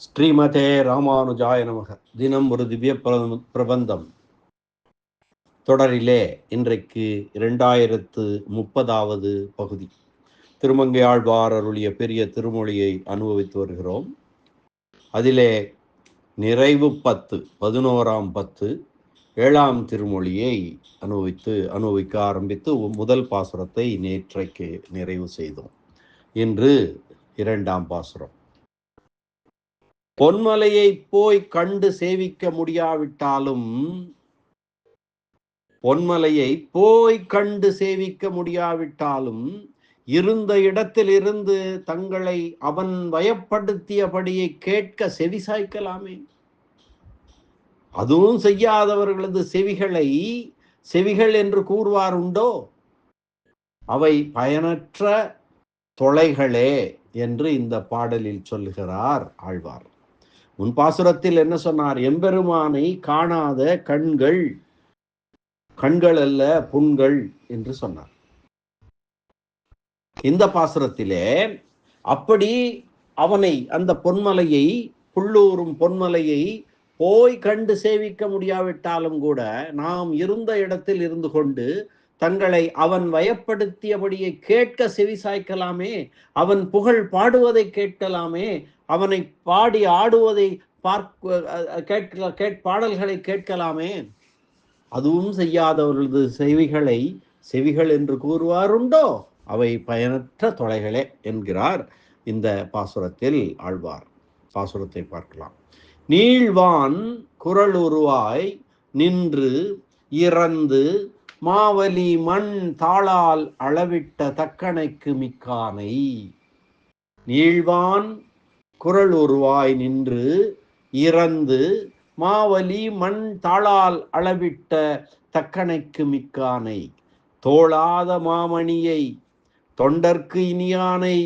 ஸ்ரீமதே ராமானுஜாய நமக. தினம் ஒரு திவ்ய பிரபந்தம் தொடரிலே இன்றைக்கு 2030வது பகுதி. திருமங்கையாழ்வார் அருளிய பெரிய திருமொழியை அனுபவித்து வருகிறோம். அதிலே நிறைவு 11ஆம் 7ஆம் திருமொழியை அனுபவிக்க ஆரம்பித்து முதல் பாசுரத்தை நேற்றைக்கு நிறைவு செய்தோம். இன்று 2ஆம் பாசுரம். பொன்மலையை போய் கண்டு சேவிக்க முடியாவிட்டாலும் இருந்த இடத்திலிருந்து தங்களை அவன் வயப்படுத்தியபடியை கேட்க செவி சாய்க்கலாமே. அதுவும் செய்யாதவர்களது செவிகள் என்று கூறுவார் உண்டோ? அவை பயனற்ற தொலைகளே என்று இந்த பாடலில் சொல்லுகிறார் ஆழ்வார். முன் பாசுரத்தில் என்ன சொன்னார்? எம்பெருமானை காணாத கண்கள் அல்ல புண்கள் என்று சொன்னார். இந்த பாசுரத்திலே அப்படி அவனை, அந்த பொன்மலையை, புள்ளூரும் பொன்மலையை போய் கண்டு சேவிக்க முடியாவிட்டாலும் கூட நாம் இருந்த இடத்தில் இருந்து கொண்டு தங்களை அவன் வயப்படுத்தியபடியை கேட்க செவி சாய்க்கலாமே. அவன் புகழ் பாடுவதை கேட்கலாமே. அவனை பாடி ஆடுவதை பாடல்களை கேட்கலாமே. அதுவும் செய்யாதவர்களது செவிகள் என்று கூறுவாருண்டோ? அவை பயனற்ற தொலைகளே என்கிறார் இந்த பாசுரத்தில் ஆழ்வார். பாசுரத்தை பார்க்கலாம். நீழ்வான் குரல் உருவாய் நின்று இறந்து மாவலி மண் தாளால் அளவிட்ட தக்கணைக்கு மிக்கானை. நீழ்வான் குரல் உருவாய் நின்று இறந்து மாவலி மண் தாளால் அளவிட்ட தக்கணைக்கு மிக்கானை. தோளாத மாமணியை தொண்டர்க்கு இனியானை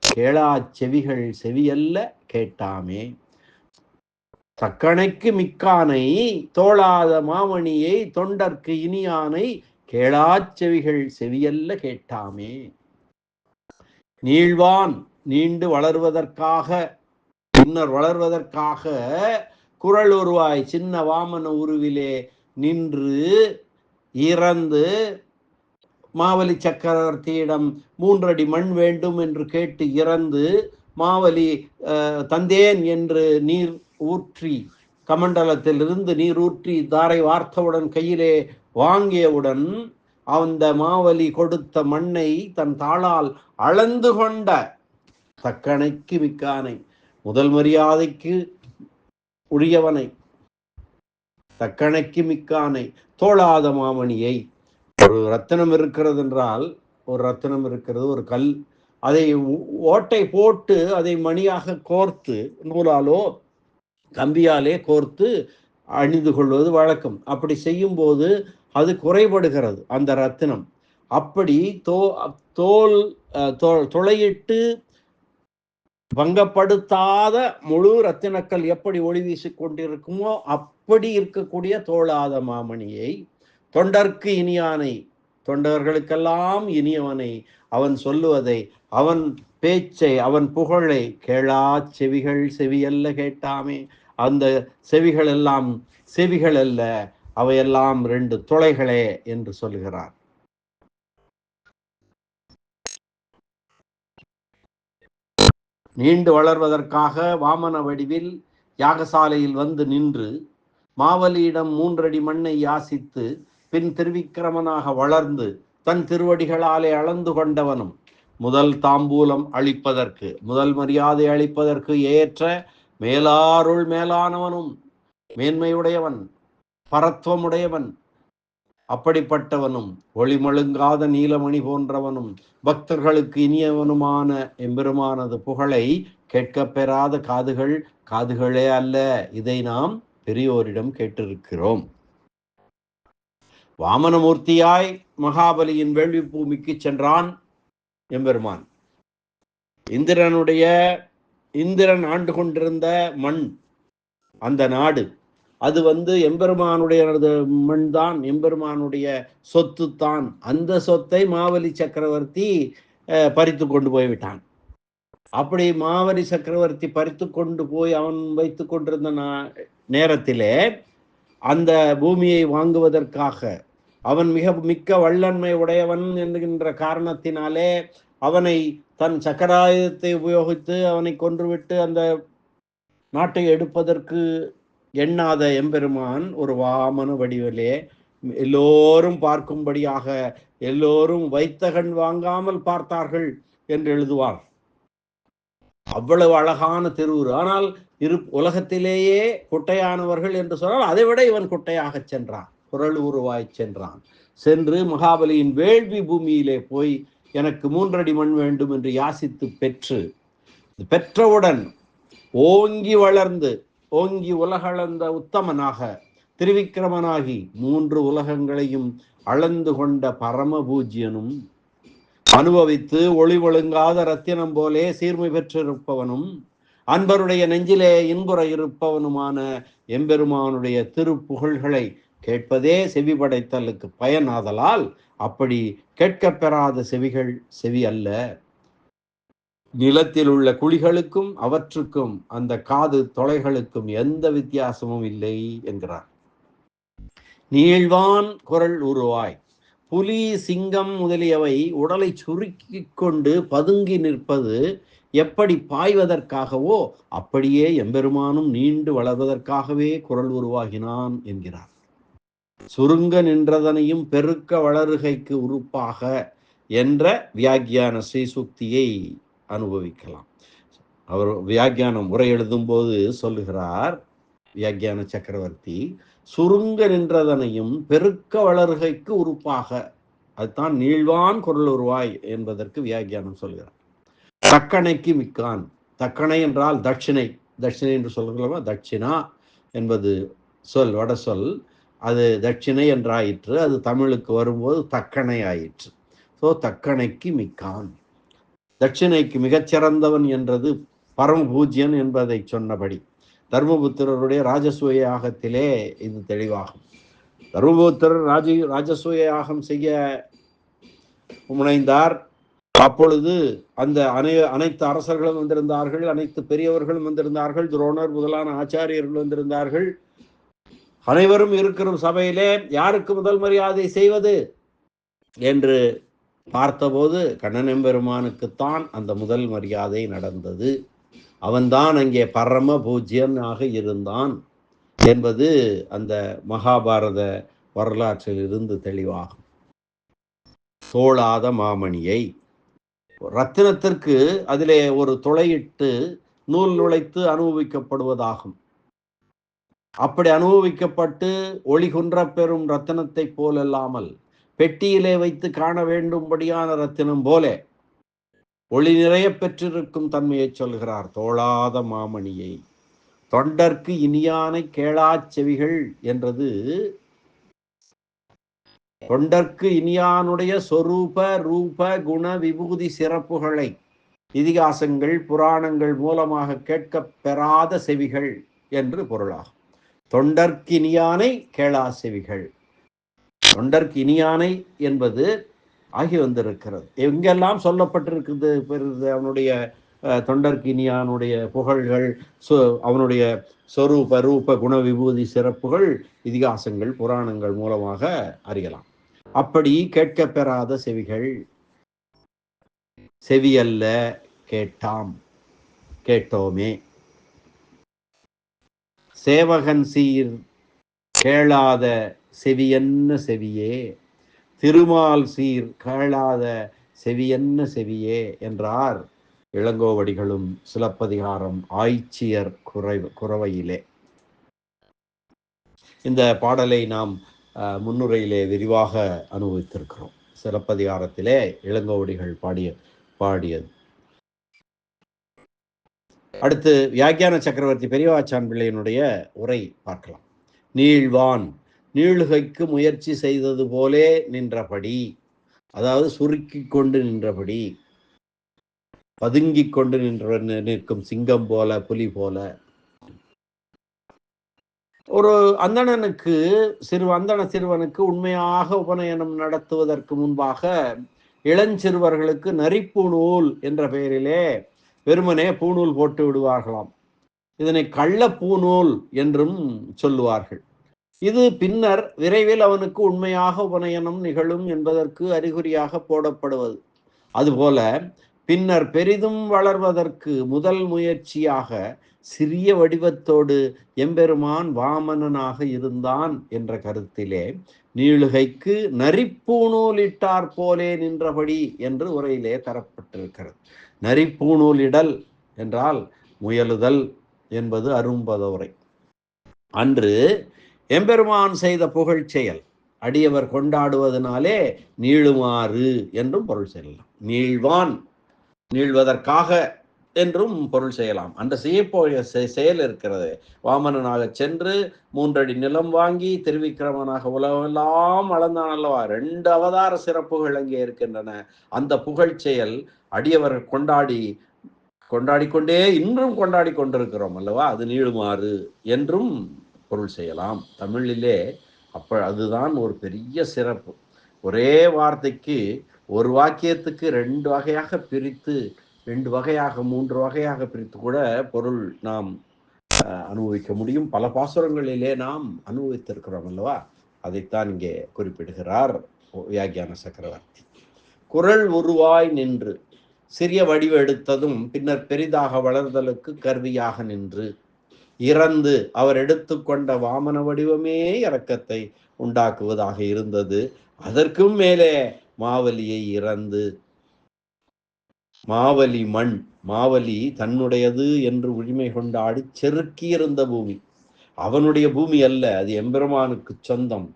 கேளாச் செவிகள் செவியல்ல கேட்டாமே. தக்கணைக்கு மிக்கானை, தோளாத மாமணியை தொண்டர்க்கு இனியானை கேளாச் செவிகள் செவியல்ல கேட்டாமே. நீழ்வான் நீண்டு வளர்வதற்காக, பின்னர் வளர்வதற்காக குரல் உருவாய் சின்ன வாமன உருவிலே நின்று இறந்து மாவலி சக்கரவர்த்தியிடம் 3 அடி மண் வேண்டும் என்று கேட்டு இறந்து மாவலி தந்தேன் என்று நீர் ஊற்றி, கமண்டலத்திலிருந்து நீர் ஊற்றி தாரை வார்த்தவுடன் கையிலே வாங்கியவுடன் அந்த மாவலி கொடுத்த மண்ணை தன் தாளால் அளந்து கொண்ட தக்கணைக்கு மிக்கானை, முதல் மரியாதைக்கு உரியவனை, தக்கணைக்கு மிக்கானை, தோளாத மாமணியை. ஒரு ரத்தினம் இருக்கிறது என்றால், ஒரு ரத்தினம் இருக்கிறது, ஒரு கல், அதை ஓட்டை போட்டு அதை மணியாக கோர்த்து நூலாலோ கம்பியாலே கோர்த்து அணிந்து கொள்வது வழக்கம். அப்படி செய்யும் போது அது குறைபடுகிறது அந்த ரத்தினம். அப்படி துளையிட்டு பங்கப்படுத்தாத முழு ரத்தினக்கல் எப்படி ஒளி வீசிக் கொண்டிருக்குமோ அப்படி இருக்கக்கூடிய தோளாத மாமணியை, தொண்டர்க்கு இனியானை, தொண்டர்களுக்கெல்லாம் இனியவனை, அவன் சொல்லுவதை, அவன் பேச்சை, அவன் புகழை கேளா செவிகள் செவியல்ல கேட்டாமே. அந்த செவிகள் எல்லாம் செவிகள் அல்ல, அவையெல்லாம் 2 துளைகளே என்று சொல்லுகிறார். நீண்டு வளர்வதற்காக வாமன வடிவில் யாகசாலையில் வந்து நின்று மாவலியிடம் 3 அடி மண்ணை யாசித்து பின் திருவிக்கிரமனாக வளர்ந்து தன் திருவடிகளாலே அளந்து கொண்டவனும், முதல் தாம்பூலம் அளிப்பதற்கு, முதல் மரியாதை அளிப்பதற்கு ஏற்ற மேலாருள் மேலானவனும், மேன்மையுடையவன், பரத்வமுடையவன், அப்படிப்பட்டவனும், ஒளிமழுங்காத நீலமணி போன்றவனும், பக்தர்களுக்கு இனியவனுமான எம்பெருமானது புகழை கேட்க பெறாத காதுகளே அல்ல. இதை நாம் பெரியோரிடம் கேட்டிருக்கிறோம். வாமனமூர்த்தியாய் மகாபலியின் வேள்வி பூமிக்கு சென்றான் எம்பெருமான். இந்திரன் ஆண்டு கொண்டிருந்த மண், அந்த நாடு, அது எம்பெருமானுடைய மண் தான், எம்பெருமானுடைய சொத்து தான். அந்த சொத்தை மாவலி சக்கரவர்த்தி பறித்து கொண்டு போய்விட்டான். அப்படி மாவரி சக்கரவர்த்தி பறித்து கொண்டு போய் அவன் வைத்து கொண்டிருந்த நேரத்திலே அந்த பூமியை வாங்குவதற்காக அவன் மிக்க வல்லன்மை உடையவன் என்கின்ற காரணத்தினாலே அவனை தன் சக்கராயுதத்தை உபயோகித்து அவனை கொன்றுவிட்டு அந்த நாட்டை எடுப்பதற்கு எண்ணாத எம்பெருமான் ஒரு வாமன வடிவிலே எல்லோரும் பார்க்கும்படியாக எல்லோரும் வைத்த கண் வாங்காமல் பார்த்தார்கள் என்று எழுதுவார். அவ்வளவு அழகான திருவுரு. ஆனால் உலகத்திலேயே குட்டையானவர்கள் என்று சொன்னால் அதை விட இவன் குட்டையாக சென்றான், குரல் உருவாய் சென்றான். சென்று மகாபலியின் வேள்வி பூமியிலே போய் எனக்கு 3 அடி மண் வேண்டும் என்று யாசித்து பெற்றவுடன் ஓங்கி வளர்ந்து ஓங்கி உலகளந்த உத்தமனாக திருவிக்கிரமனாகி 3 உலகங்களையும் அளந்து கொண்ட பரம பூஜ்யனும் அனுபவித்து ஒளி ஒழுங்காத ரத்தினம் போலே சீர்மை பெற்றிருப்பவனும் அன்பருடைய நெஞ்சிலே இன்புற இருப்பவனுமான எம்பெருமானுடைய திருப்புகழ்களை கேட்பதே செவி படைத்தலுக்கு பயனாதலால் அப்படி கேட்கப் பெறாத செவிகள் செவி அல்ல. நிலத்தில் உள்ள குழிகளுக்கும் அவற்றுக்கும் அந்த காது தொலைகளுக்கும் எந்த வித்தியாசமும் இல்லை என்கிறார். நீழ்வான் குரல் உருவாய். புலி சிங்கம் முதலியவை உடலை சுருக்கி கொண்டு பதுங்கி நிற்பது எப்படி பாய்வதற்காகவோ அப்படியே எம்பெருமானும் நீண்டு வளர்வதற்காகவே குரல் உருவாகினான் என்கிறார். சுருங்க நின்றதனையும் பெருக்க வளருகைக்கு உறுப்பாக என்ற வியாக்கியான ஸ்ரீசுக்தியை அனுபவிக்கலாம். அவர் வியாக்கியானம் உரை எழுதும் போது சொல்லுகிறார், வியாக்கியான சக்கரவர்த்தி, சுருங்க நின்றதனையும் பெருக்க வளர்கைக்கு உறுப்பாக, அதுதான் நீழ்வான் குரல் உருவாய் என்பதற்கு வியாக்கியானம் சொல்கிறார். தக்கணைக்கு மிக்கான். தக்கணை என்றால் தட்சிணை, தட்சிணை என்று சொல்கிறோமா, தட்சிணா என்பது சொல், வட சொல், அது தட்சிணை என்றாயிற்று. அது தமிழுக்கு வரும்போது தக்கணை ஆயிற்று. ஸோ தக்கணைக்கு மிக்கான், தட்சிணைக்கு மிகச்சிறந்தவன் என்றது பரமபூஜ்யன் என்பதை சொன்னபடி தர்மபுத்திரருடைய ராஜசூய யாகத்திலே இது தெளிவாகும். தர்மபுத்திரர் ராஜசூய யாகம் செய்ய முனைந்தார். அப்பொழுது அந்த அனைத்து அரசர்களும் வந்திருந்தார்கள், அனைத்து பெரியவர்களும் வந்திருந்தார்கள், துரோணர் முதலான ஆச்சாரியர்கள் வந்திருந்தார்கள். அனைவரும் இருக்கிற சபையிலே யாருக்கு முதல் மரியாதை செய்வது என்று பார்த்தபோது கண்ணன் எம்பெருமானுக்குத்தான் அந்த முதல் மரியாதை நடந்தது. அவன்தான் அங்கே பரம பூஜ்யனாக இருந்தான் என்பது அந்த மகாபாரத வரலாற்றில் இருந்து தெளிவாகும். தோளாத மாமணியை, ரத்தினத்திற்கு அதிலே ஒரு துளையிட்டு நூல் நுழைத்து அனுபவிக்கப்படுவதாகும். அப்படி அனுபவிக்கப்பட்டு ஒளி குன்ற பெறும் ரத்தினத்தை போலல்லாமல் பெட்டியிலே வைத்து காண வேண்டும்படியான ரத்தினம் போல ஒளி நிறைய பெற்றிருக்கும் தன்மையை சொல்கிறார். தோளாத மாமணியை, தொண்டர்க்கு இனியானை கேளாச் செவிகள் என்றது தொண்டர்க்கு இனியானுடைய சொரூப ரூப குண விபூதி சிறப்புகளை இதிகாசங்கள் புராணங்கள் மூலமாக கேட்க பெறாத செவிகள் என்று பொருளாகும். தொண்டர்க்கு இனியானை கேளா செவிகள், தொண்டர்க்கு இனியானை என்பது ஆகி வந்திருக்கிறது. எங்கெல்லாம் சொல்லப்பட்டிருக்குது அவனுடைய தொண்டர்க்கு இனியானுடைய புகழ்கள், அவனுடைய சொரூப ரூப குண விபூதி சிறப்புகள் இதிகாசங்கள் புராணங்கள் மூலமாக அறியலாம். அப்படி கேட்க பெறாத செவிகள், செவியல்ல கேட்டாம், கேட்டோமே. சேவகன் சீர் கேளாத செவியன்ன செவியே, திருமால் சீர் கேளாத செவியன்ன செவியே என்றார் இளங்கோவடிகளும் சிலப்பதிகாரம் ஆய்ச்சியர் குரவையிலே. இந்த பாடலை நாம் முன்னுரையிலே விரிவாக அனுபவித்திருக்கிறோம். சிலப்பதிகாரத்திலே இளங்கோவடிகள் பாடியது. அடுத்து வியாக்கியான சக்கரவர்த்தி பெரியவாச்சான் பிள்ளையினுடைய உரை பார்க்கலாம். நீழ்வான், நீளுகைக்கு முயற்சி செய்தது போலே நின்றபடி, அதாவது சுருக்கி கொண்டு நின்றபடி, பதுங்கிக் கொண்டு நிற்கும் சிங்கம் போல, புலி போல. ஒரு அந்தணனுக்கு அந்தண சிறுவனுக்கு உண்மையாக உபநயனம் நடத்துவதற்கு முன்பாக இளஞ்சிறுவர்களுக்கு நரிப்பு நூல் என்ற பெயரிலே வெறுமனே பூநூல் போட்டு விடுவார்களாம். இதனை கள்ள பூநூல் என்றும் சொல்லுவார்கள். இது பின்னர் விரைவில் அவனுக்கு உண்மையாக உபநயனம் நிகழும் என்பதற்கு அறிகுறியாக போடப்படுவது. அதுபோல பின்னர் பெரிதும் வளர்வதற்கு முதல் முயற்சியாக சிறிய வடிவத்தோடு எம்பெருமான் வாமனனாக இருந்தான் என்ற கருத்திலே நீளுகைக்கு நரிப்பூநூலிட்டார் போலே நின்றபடி என்று உரையிலே தரப்பட்டிருக்கிறது. நரிப்பூநூலிடல் என்றால் முயலுதல் என்பது அரும்பத உரை. அன்று எம்பெருமான் செய்த புகழ் செயல் அடியவர் கொண்டாடுவதனாலே நீளுமாறு என்றும் பொருள் செய்யலாம். நீழ்வான், நீழ்வதற்காக என்றும் பொருள் செய்யலாம். அந்த செய்யப்போய செயல் இருக்கிறது. வாமனனாக சென்று 3 அடி நிலம் வாங்கி திருவிக்கிரமனாக உலகெல்லாம் அளந்தான் அல்லவா. 2 அவதார சிறப்புகள் அங்கே இருக்கின்றன. அந்த புகழ் செயல் அடியவர் கொண்டாடி கொண்டே இன்றும் கொண்டாடி கொண்டிருக்கிறோம் அல்லவா. அது நீளுமாறு என்றும் பொருள் செய்யலாம். தமிழிலே அதுதான் ஒரு பெரிய சிறப்பு. ஒரே வார்த்தைக்கு ஒரு வாக்கியத்துக்கு 2 வகையாக பிரித்து 2 வகையாக 3 வகையாக பிரித்து கூட பொருள் நாம் அனுபவிக்க முடியும். பல பாசுரங்களிலே நாம் அனுபவித்திருக்கிறோம் அல்லவா. அதைத்தான் இங்கே குறிப்பிடுகிறார் வியாக்கியான சக்கரவர்த்தி. குரல் உருவாய் நின்று சிறிய வடிவு எடுத்ததும் பின்னர் பெரிதாக வளர்தலுக்கு கருவியாக நின்று இறந்து அவர் எடுத்துக்கொண்ட வாமன வடிவமே இரக்கத்தை உண்டாக்குவதாக இருந்தது. அதற்கும் மேலே மாவலியை இறந்து மாவலி மண், மாவலி தன்னுடையது என்று உரிமை கொண்டாடி செருக்கியிருந்த பூமி அவனுடைய பூமி அல்ல, அது எம்பெருமானுக்கு சொந்தம்.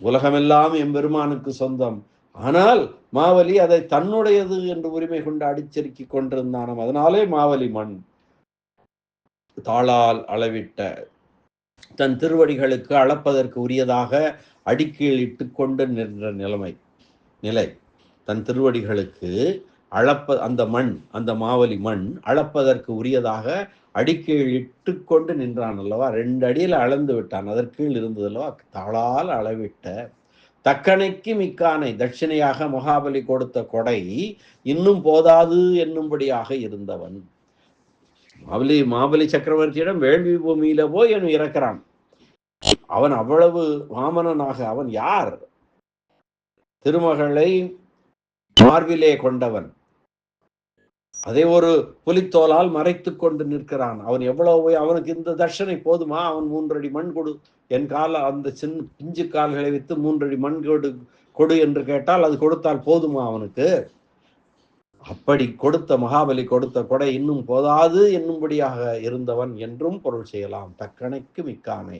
உலகமெல்லாம் எம்பெருமானுக்கு சொந்தம். ஆனால் மாவலி அதை தன்னுடையது என்று உரிமை கொண்டாடி செருக்கி கொண்டிருந்தானாம். அதனாலே மாவலி மண். தாளால் அளவிட்ட தன் திருவடிகளுக்கு அளப்பதற்கு உரியதாக அடிக்கீழ் இட்டு கொண்டு நின்ற நிலை தன் திருவடிகளுக்கு அந்த மண், அந்த மாவலி மண் அளப்பதற்கு உரியதாக அடிக்கீழ் இட்டு கொண்டு நின்றான் அல்லவா. 2 அடியில் அளந்து விட்டான். அதற்கீழ் இருந்தது அல்லவா. தாளால் அளவிட்ட தக்கனைக்கு மிக்கானை, தட்சிணையாக மகாபலி கொடுத்த கொடை இன்னும் போதாது என்னும்படியாக இருந்தவன். மாபலி சக்கரவர்த்தியிடம் வேள்வி பூமியில போய் என் இறக்கிறான். அவன் அவ்வளவு வாமனனாக, அவன் யார்? திருமகளை மார்பிலே கொண்டவன், அதை ஒரு புலித்தோலால் மறைத்து கொண்டு நிற்கிறான். அவன் எவ்வளவு, அவனுக்கு இந்த தட்சணை போதுமா? அவன் 3 அடி மண் கொடு, என் கால அந்த சின்ன பிஞ்சு கால்களை வைத்து 3 அடி மண் கொடு என்று கேட்டால் அது கொடுத்தால் போதுமா அவனுக்கு? அப்படி கொடுத்த மகாபலி கொடுத்த கொடை இன்னும் போதாது என்னும்படியாக இருந்தவன் என்றும் பொருள் செய்யலாம். தக்கணைக்கு மிக்கானை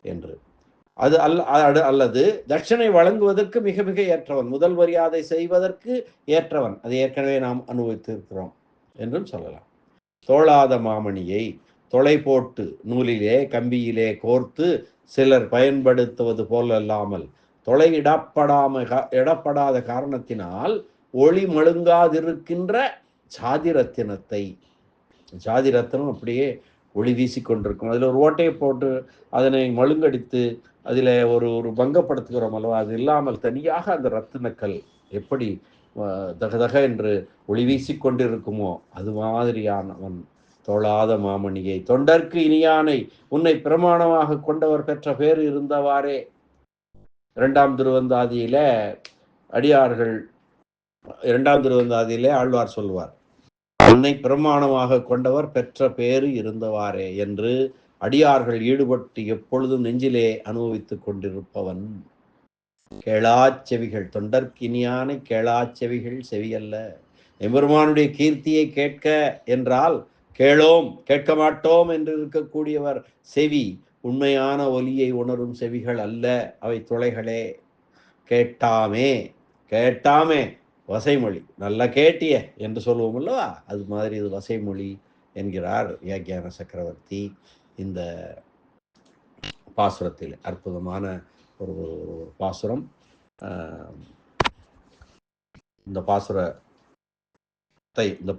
என்று. அது அல்லது தட்சணை வழங்குவதற்கு மிக மிக ஏற்றவன், முதல் மரியாதை செய்வதற்கு ஏற்றவன். அதை ஏற்கனவே நாம் அனுபவித்திருக்கிறோம் என்றும் சொல்லலாம். தோளாத மாமணியை தொலை போட்டு நூலிலே கம்பியிலே கோர்த்து சிலர் பயன்படுத்துவது போலல்லாமல் தொலை இடப்படாத காரணத்தினால் ஒளி மழுங்காதிருக்கின்ற சாதிரத்தினத்தை, சாதிரத்தினம் அப்படியே ஒளி வீசி கொண்டிருக்கும். அதில் ஒரு ஓட்டையை போட்டு அதனை மழுங்கடித்து அதில் ஒரு பங்கப்படுத்துகிறோம் அல்லவா. அது இல்லாமல் தனியாக அந்த ரத்தினக்கல் எப்படி தகதக என்று ஒளி வீசி கொண்டிருக்குமோ அது மாதிரியானவன் தோளாத மாமணியை தொண்டர்க்கு இனியானை உன்னை பிரமாணமாக கொண்டவர் பெற்ற பேர் இருந்தவாறே. 2ஆம் திருவந்தாதியில அடியார்கள் 2ஆம் திருவந்தாதியிலே ஆழ்வார் சொல்வார், உன்னை பிரமாணமாக கொண்டவர் பெற்ற பேரு இருந்தவாறே என்று அடியார்கள் ஈடுபட்டு எப்பொழுதும் நெஞ்சிலே அனுபவித்துக் கொண்டிருப்பவன். கேளாச்செவிகள் தொண்டர்க்கினியானை கேளாச்செவிகள் செவியல்ல. எம்பெருமானுடைய கீர்த்தியை கேட்க என்றால் கேளோம் கேட்க மாட்டோம் என்று இருக்கக்கூடியவர் செவி. உண்மையான ஒலியை உணரும் செவிகள் அல்ல, அவை துளைகளே. கேட்டாமே வசைமொழி, நல்லா கேட்டிய என்று சொல்லுவோம் அல்லவா, அது மாதிரி இது வசைமொழி என்கிறார் வியாக்கியான சக்கரவர்த்தி. இந்த பாசுரத்தில் அற்புதமான ஒரு பாசுரம். இந்த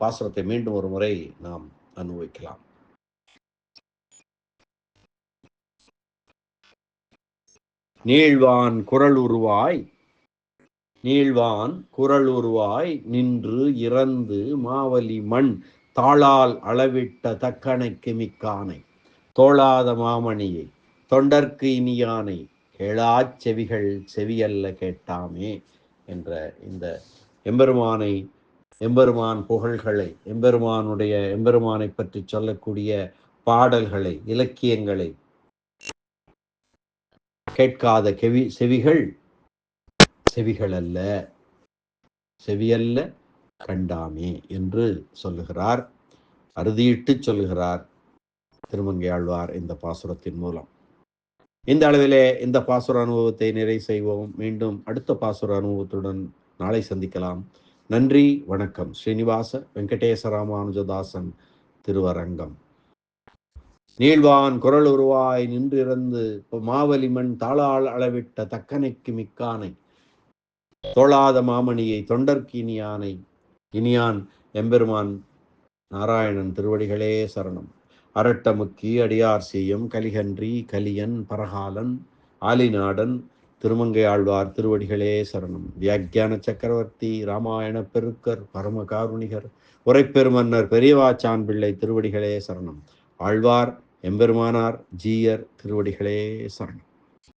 பாசுரத்தை மீண்டும் ஒரு முறை நாம் அனுபவிக்கலாம். நீழ்வான் குரல் உருவாய் நின்று இறந்து மாவலி மண் தாளால் அளவிட்ட தக்கணைக்கு மிக்கானை, தோளாத மாமணியை தொண்டர்க்கு இனியானை, கேளாச் செவிகள் செவியல்ல கேட்டாமே என்ற இந்த எம்பெருமானை, எம்பெருமான் புகழ்களை, எம்பெருமானை பற்றி சொல்லக்கூடிய பாடல்களை, இலக்கியங்களை கேட்காத செவிகள் அல்ல, செவியல்ல கண்டாமே என்று சொல்லுகிறார். அறுதியிட்டு சொல்லுகிறார் திருமங்கை ஆழ்வார் இந்த பாசுரத்தின் மூலம். இந்த அளவிலே இந்த பாசுர அனுபவத்தை நிறைவு செய்வோம். மீண்டும் அடுத்த பாசுர அனுபவத்துடன் நாளை சந்திக்கலாம். நன்றி, வணக்கம். ஸ்ரீனிவாச வெங்கடேச ராமானுஜதாசன் திருவரங்கம். நீழ்வான் குரல் உருவாய் நின்றிருந்து மாவலிமண் தாளால் அளவிட்ட தக்கனைக்கு மிக்கானை, தோளாத மாமணியை தொண்டர்க்கு இனியானை, இனியான் எம்பெருமான் நாராயணன் திருவடிகளே சரணம். அரட்டமுக்கி அடியார் செய்யும் கலிகன்றி கலியன் பரகாலன் ஆலிநாடன் திருமங்கை ஆழ்வார் திருவடிகளே சரணம். வியாக்கியான சக்கரவர்த்தி ராமாயண பெருக்கர் பரமகாருணிகர் உரைப்பெருமன்னர் பெரியவாச்சான் பிள்ளை திருவடிகளே சரணம். ஆழ்வார் எம்பெருமானார் ஜீயர் திருவடிகளே சரணம்.